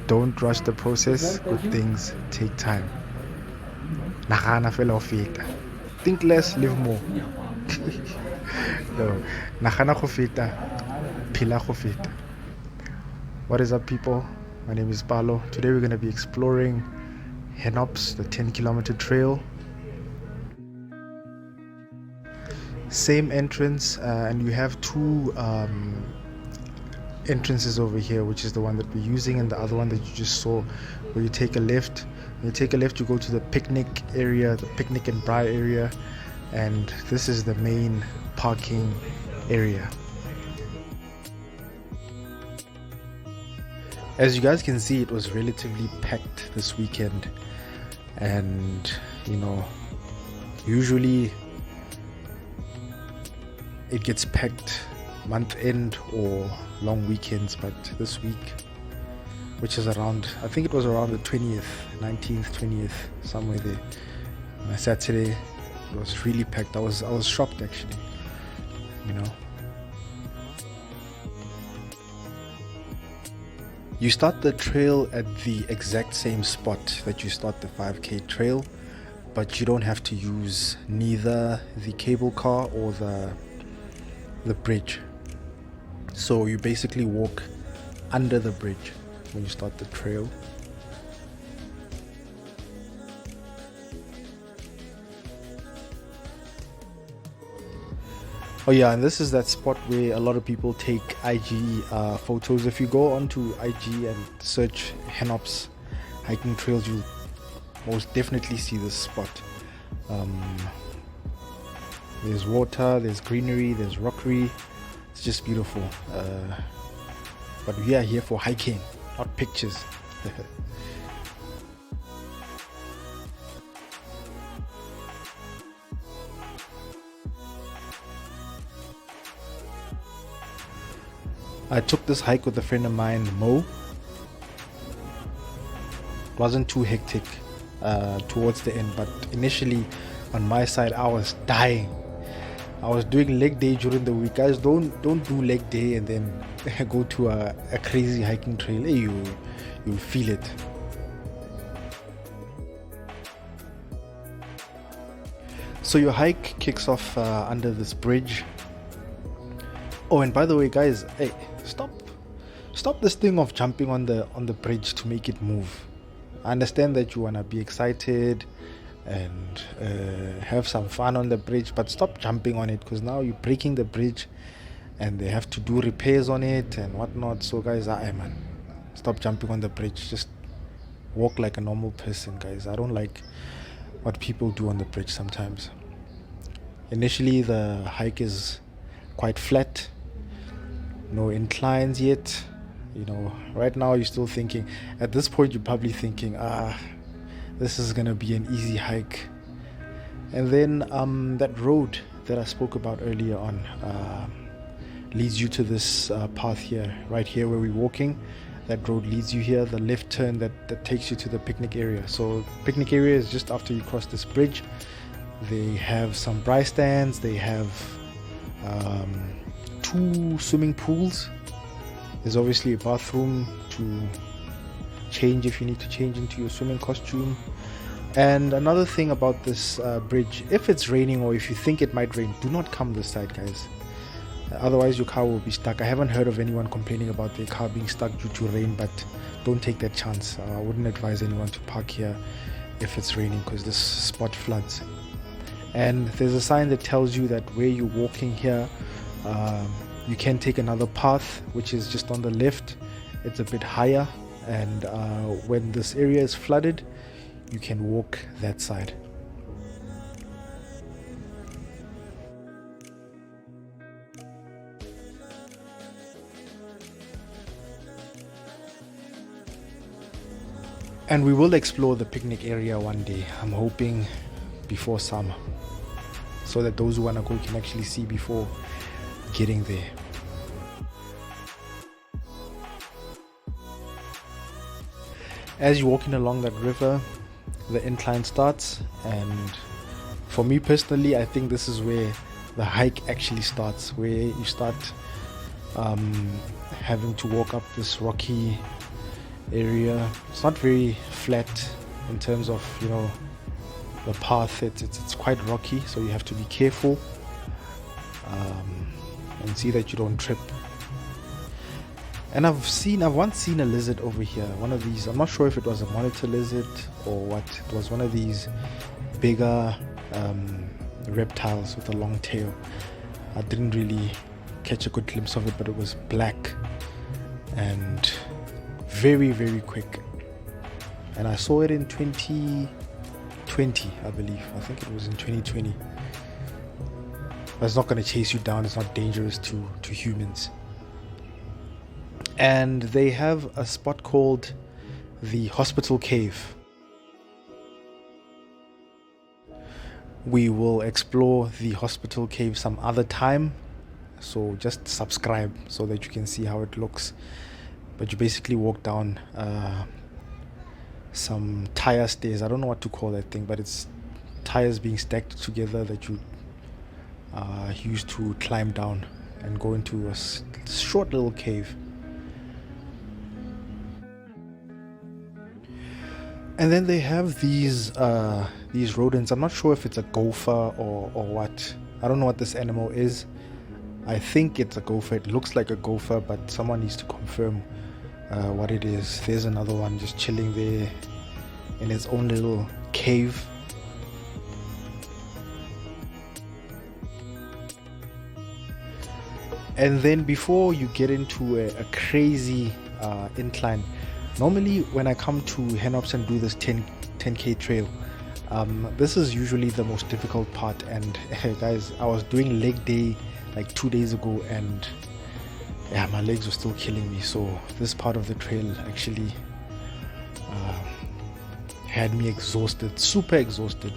Don't rush the process. Good things take time. Nagana fela ho feta. Think less, live more. No, nagana go feta, phela go feta. What is up, people? My name is Palo. Today we're going to be exploring Hennops, the 10-kilometer trail. Same entrance, and you have two entrances over here, which is the one that we're using and the other one that you just saw, where you take a left. When you take a left, you go to the picnic area, the picnic and braai area, and this is the main parking area. As you guys can see, it was relatively packed this weekend, and usually it gets packed month end or long weekends, but this week, which is around, I think it was around the 20th, 19th, 20th, somewhere there, Saturday, it was really packed. I was shocked, actually. You start the trail at the exact same spot that you start the 5K trail, but you don't have to use neither the cable car or the bridge. So you basically walk under the bridge when you start the trail. Oh yeah, and this is that spot where a lot of people take IG photos. If you go onto IG and search Hennops hiking trails, you'll most definitely see this spot. There's water, there's greenery, there's rockery. It's just beautiful. But we are here for hiking, not pictures. I took this hike with a friend of mine, Mo. It wasn't too hectic towards the end, but initially on my side I was dying. I was doing leg day during the week. Guys, don't do leg day and then go to a crazy hiking trail. Hey, you'll feel it. So your hike kicks off under this bridge. Oh, and by the way, guys, hey, stop this thing of jumping on the bridge to make it move. I understand that you wanna be excited and have some fun on the bridge, but stop jumping on it, because now you're breaking the bridge and they have to do repairs on it and whatnot. So guys, man, stop jumping on the bridge. Just walk like a normal person, guys. I don't like what people do on the bridge sometimes. Initially the hike is quite flat, no inclines yet. Right now you're still thinking, at this point you're probably thinking, this is gonna be an easy hike. And then that road that I spoke about earlier on leads you to this path here, right here where we're walking. That road leads you here, the left turn that takes you to the picnic area. So picnic area is just after you cross this bridge. They have some braai stands, they have 2 swimming pools. There's obviously a bathroom to change if you need to change into your swimming costume. And another thing about this bridge, if it's raining or if you think it might rain, do not come this side, guys. Otherwise your car will be stuck. I haven't heard of anyone complaining about their car being stuck due to rain, but don't take that chance. I wouldn't advise anyone to park here if it's raining, because this spot floods. And there's a sign that tells you that where you're walking here, you can take another path, which is just on the left. It's a bit higher, and when this area is flooded, you can walk that side. And we will explore the picnic area one day. I'm hoping before summer, so that those who want to go can actually see before getting there. As you're walking along that river, the incline starts, and for me personally, I think this is where the hike actually starts, where you start having to walk up this rocky area. It's not very flat in terms of, you know, the path. It's quite rocky, so you have to be careful, and see that you don't trip. And I've once seen a lizard over here, one of these. I'm not sure if it was a monitor lizard or what. It was one of these bigger reptiles with a long tail. I didn't really catch a good glimpse of it, but it was black and very, very quick. And I saw it in 2020, I believe. I think it was in 2020. But it's not going to chase you down. It's not dangerous to humans. And they have a spot called the Hospital Cave. We will explore the Hospital Cave some other time, so just subscribe so that you can see how it looks. But you basically walk down some tire stairs. I don't know what to call that thing, but it's tires being stacked together that you use to climb down and go into a short little cave. And then they have these rodents. I'm not sure if it's a gopher or what. I don't know what this animal is. I think it's a gopher. It looks like a gopher, but someone needs to confirm what it is. There's another one just chilling there in its own little cave. And then before you get into a crazy incline, normally when I come to Hennops and do this 10k trail, this is usually the most difficult part. And guys, I was doing leg day like 2 days ago, and yeah, my legs were still killing me. So this part of the trail actually had me exhausted, super exhausted.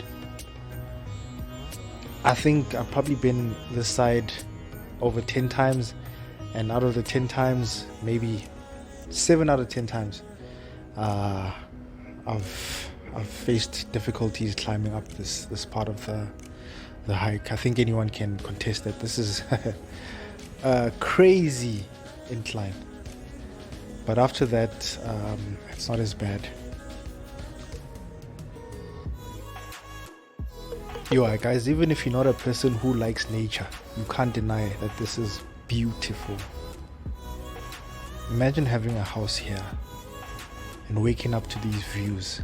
I think I've probably been this side over 10 times, and out of the 10 times, maybe 7 out of 10 times, I've faced difficulties climbing up this part of the hike. I think anyone can contest that this is a crazy incline, but after that, it's not as bad. Guys, even if you're not a person who likes nature, you can't deny that this is beautiful. Imagine having a house here and waking up to these views.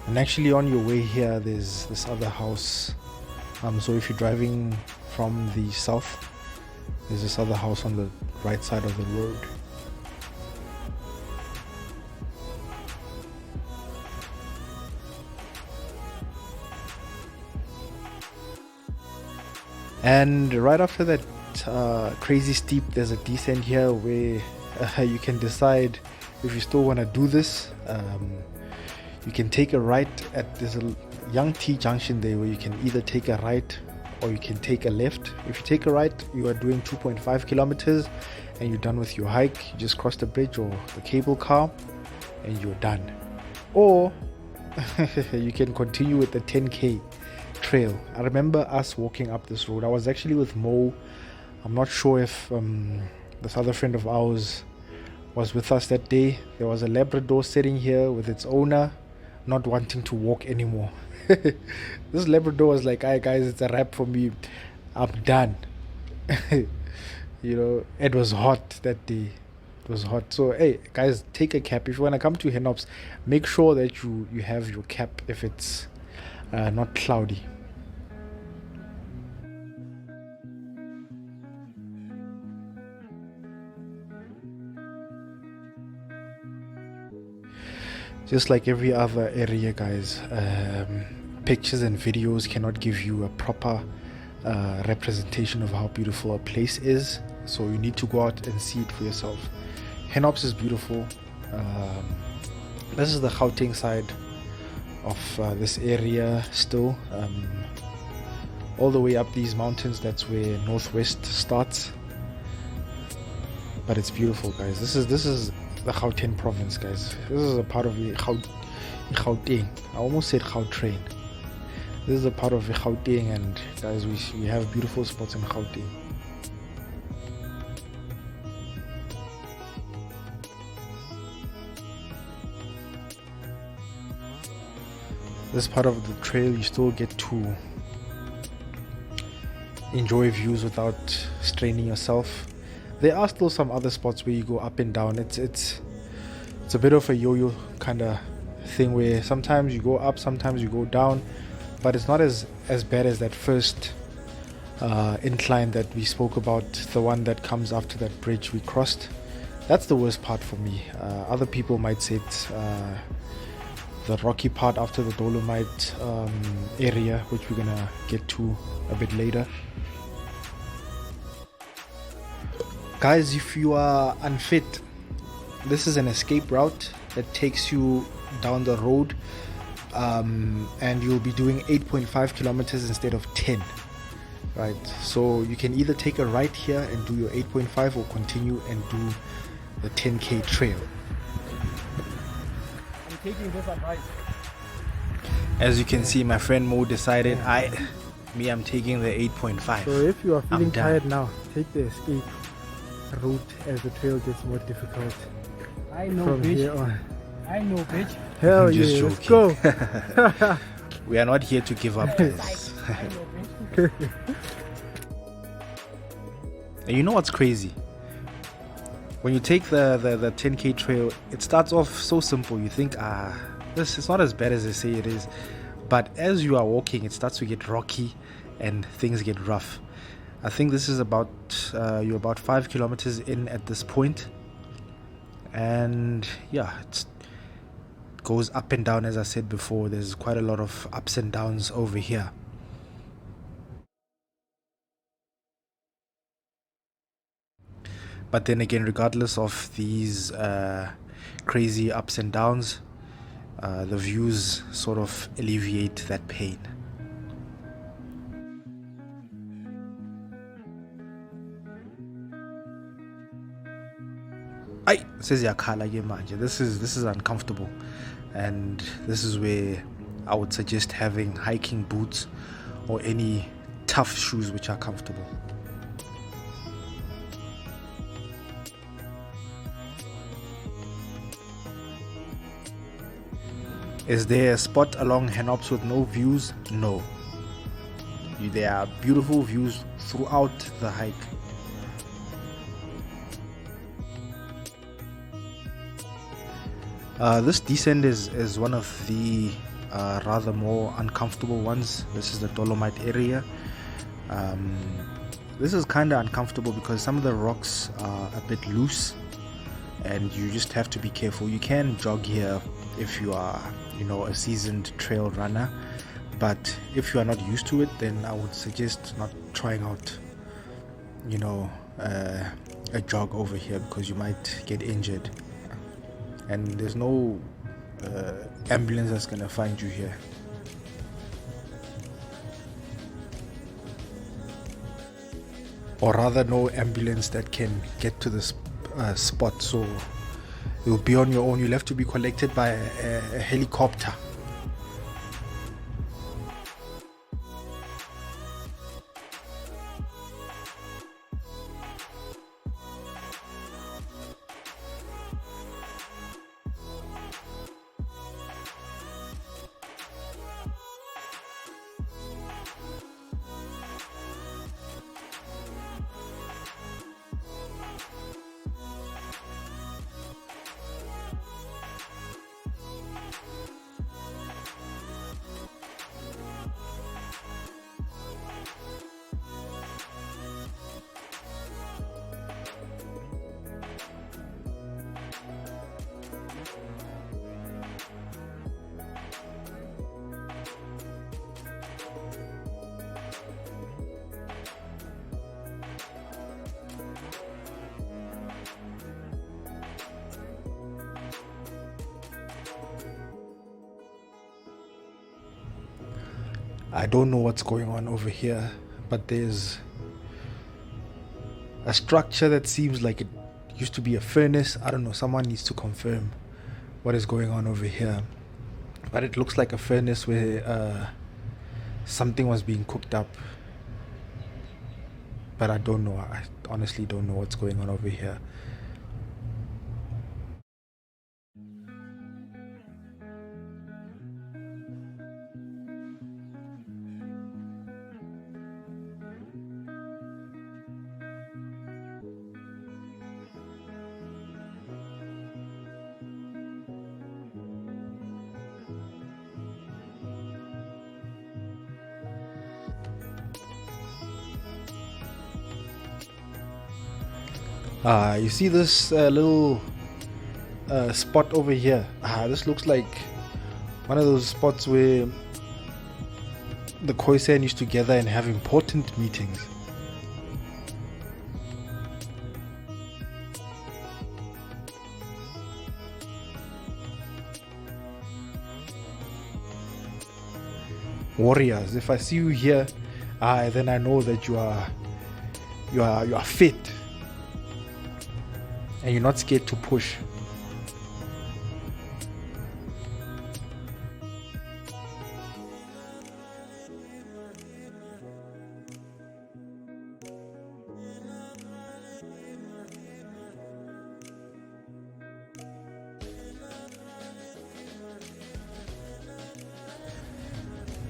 And actually on your way here, there's this other house. So if you're driving from the south, there's this other house on the right side of the road. And right after that crazy steep, there's a descent here where you can decide if you still want to do this. You can take a right there's a young T junction there where you can either take a right or you can take a left. If you take a right, you are doing 2.5 kilometers and you're done with your hike. You just cross the bridge or the cable car and you're done. Or you can continue with the 10k trail. I remember us walking up this road. I was actually with Mo. I'm not sure if this other friend of ours was with us that day. There was a Labrador sitting here with its owner, not wanting to walk anymore. This Labrador was like, "Hi guys, it's a wrap for me. I'm done." You know, it was hot that day. It was hot. So hey guys, take a cap. If you want to come to Hennops, make sure that you have your cap if it's not cloudy. Just like every other area, guys, pictures and videos cannot give you a proper representation of how beautiful a place is. So you need to go out and see it for yourself. Hennops is beautiful. This is the Gauteng side of this area still. All the way up these mountains, that's where Northwest starts. But it's beautiful, guys. This is the Gauteng province, guys. This is a part of Gauteng. I almost said Gautrain. This is a part of Gauteng, and guys, we have beautiful spots in Gauteng. this part of the trail you still get to enjoy views without straining yourself. There are still some other spots where you go up and down. It's a bit of a yo-yo kind of thing where sometimes you go up, sometimes you go down, but it's not as bad as that first incline that we spoke about, the one that comes after that bridge we crossed. That's the worst part for me. Other people might say it's the rocky part after the Dolomite area, which we're gonna get to a bit later. Guys, if you are unfit, this is an escape route that takes you down the road, and you'll be doing 8.5 kilometers instead of 10. Right, so you can either take a right here and do your 8.5 or continue and do the 10k trail. I'm taking this advice. As you can see, my friend Mo decided I'm taking the 8.5. So if you are feeling tired now, take the escape route as the trail gets more difficult. I know, from bitch. Here on. I know, bitch. Hell yeah, let's go. We are not here to give up, guys. I know, bitch. And you know what's crazy? When you take the 10k trail, it starts off so simple. You think, this is not as bad as they say it is. But as you are walking, it starts to get rocky and things get rough. I think this is about, you're about 5 kilometers in at this point. And yeah, it goes up and down. As I said before, there's quite a lot of ups and downs over here. But then again, regardless of these crazy ups and downs, the views sort of alleviate that pain. This is uncomfortable, and this is where I would suggest having hiking boots or any tough shoes which are comfortable. Is there a spot along Hennops with no views? No. There are beautiful views throughout the hike. This descent is one of the rather more uncomfortable ones. This is the Dolomite area. This is kind of uncomfortable because some of the rocks are a bit loose and you just have to be careful. You can jog here if you are, a seasoned trail runner, but if you are not used to it, then I would suggest not trying out a jog over here, because you might get injured, and there's no ambulance that's gonna find you here. Or rather, no ambulance that can get to this spot, so you'll be on your own. You'll have to be collected by a helicopter. I don't know what's going on over here, but there's a structure that seems like it used to be a furnace. I don't know, someone needs to confirm what is going on over here. But it looks like a furnace where something was being cooked up. But I don't know, I honestly don't know what's going on over here. You see this little spot over here? This looks like one of those spots where the Khoisan used to gather and have important meetings. Warriors, if I see you here, then I know that you are fit and you're not scared to push.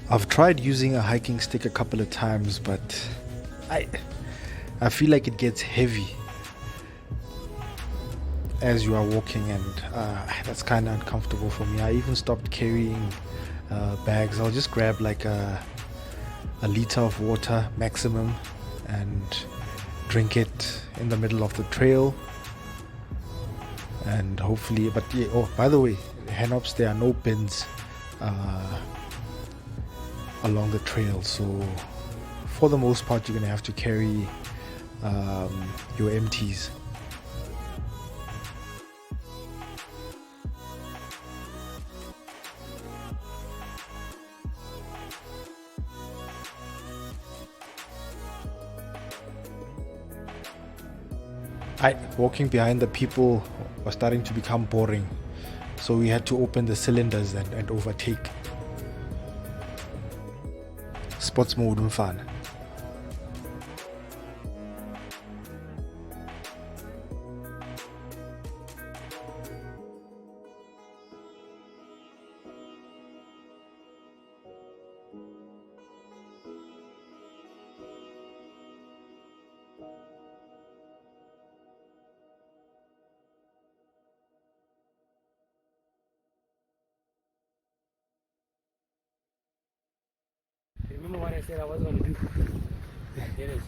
I've tried using a hiking stick a couple of times, but I feel like it gets heavy as you are walking, and that's kind of uncomfortable for me. I even stopped carrying bags. I'll just grab like a liter of water maximum and drink it in the middle of the trail, and hopefully, but yeah, oh, by the way, Hennops, there are no bins along the trail, so for the most part you're gonna have to carry your empties. Walking behind the people was starting to become boring, so we had to open the cylinders and overtake. Sports mode and fun. Remember what I said I was going to do? Here it is.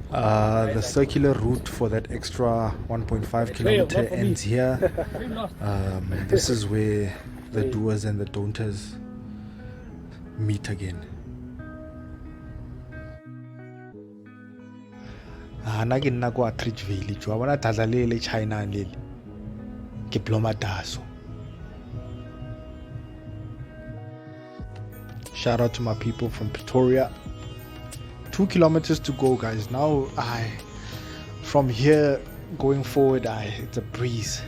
The circular route for that extra 1.5 kilometer ends here. This is where the doers and the don'ters meet again. Nna ke nna kwa Atridge Village wa bona tlatla le China le ke Plomadaso. Shout out to my people from Pretoria. 2 kilometers to go, guys. Now from here going forward, it's a breeze.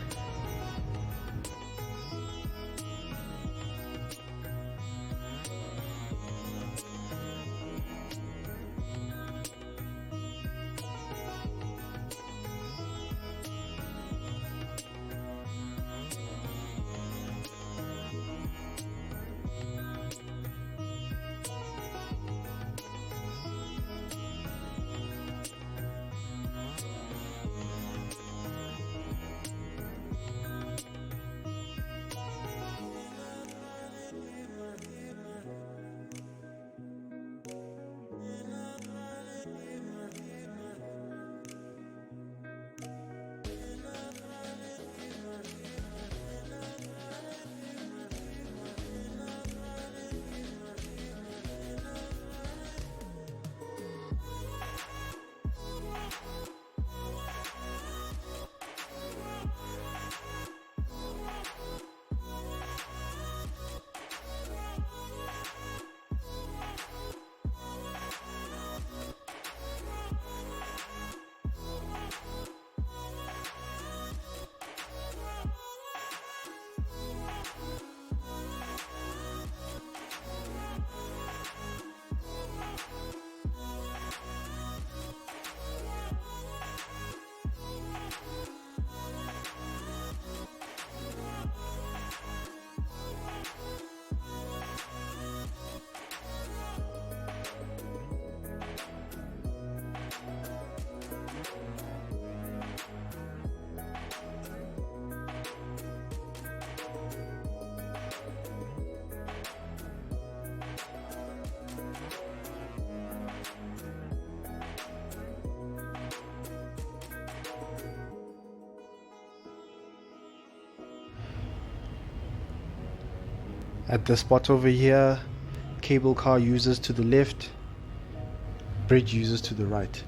At the spot over here, cable car uses to the left, bridge uses to the right.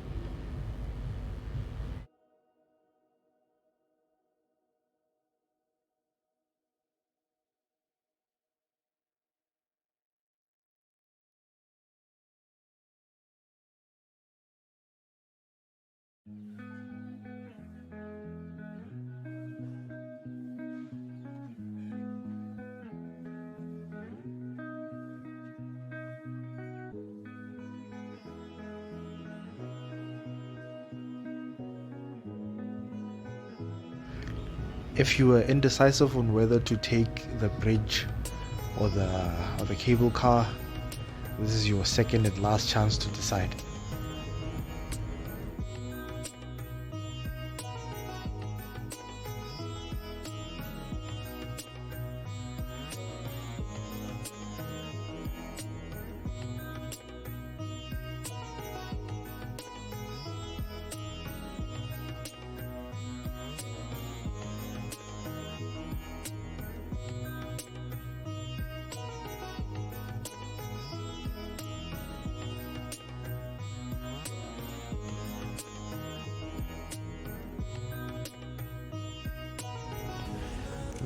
If you were indecisive on whether to take the bridge or the cable car, this is your second and last chance to decide.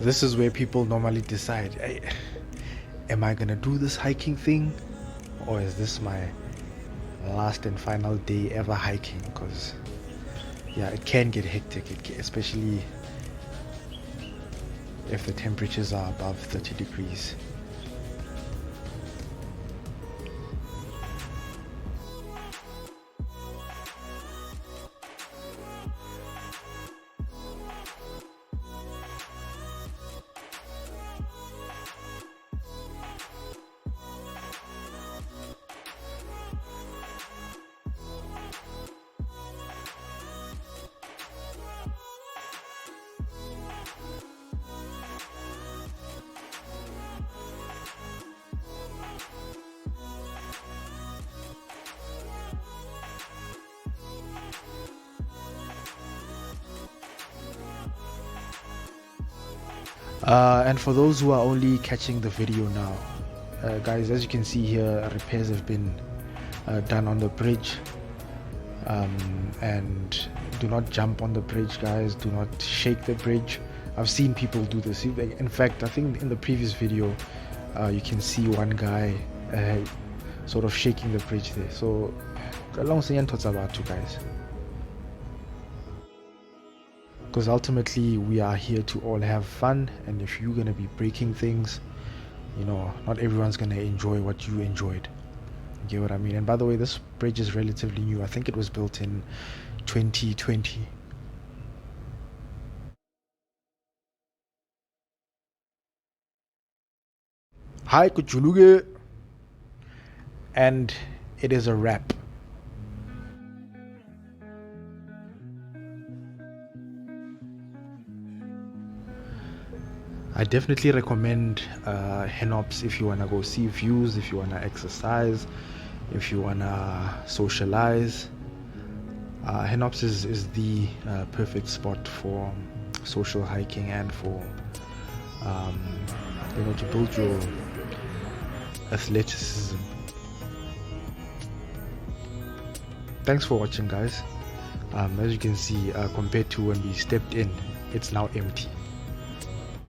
This is where people normally decide, hey, am I gonna do this hiking thing, or is this my last and final day ever hiking? Because yeah, it can get hectic, especially if the temperatures are above 30 degrees. And for those who are only catching the video now, guys, as you can see here, repairs have been done on the bridge, and do not jump on the bridge, guys. Do not shake the bridge. I've seen people do this. In fact, I think in the previous video you can see one guy sort of shaking the bridge there. So guys, because ultimately we are here to all have fun, and if you're gonna be breaking things, you know, not everyone's gonna enjoy what you enjoyed. You get what I mean? And by the way, this bridge is relatively new. I think it was built in 2020. Hi, Ujuluke, and it is a wrap. I definitely recommend Hennops if you wanna go see views, if you wanna exercise, if you wanna socialize. Hennops is the perfect spot for social hiking and for you know, to build your athleticism. Thanks for watching, guys. As you can see, compared to when we stepped in, it's now empty.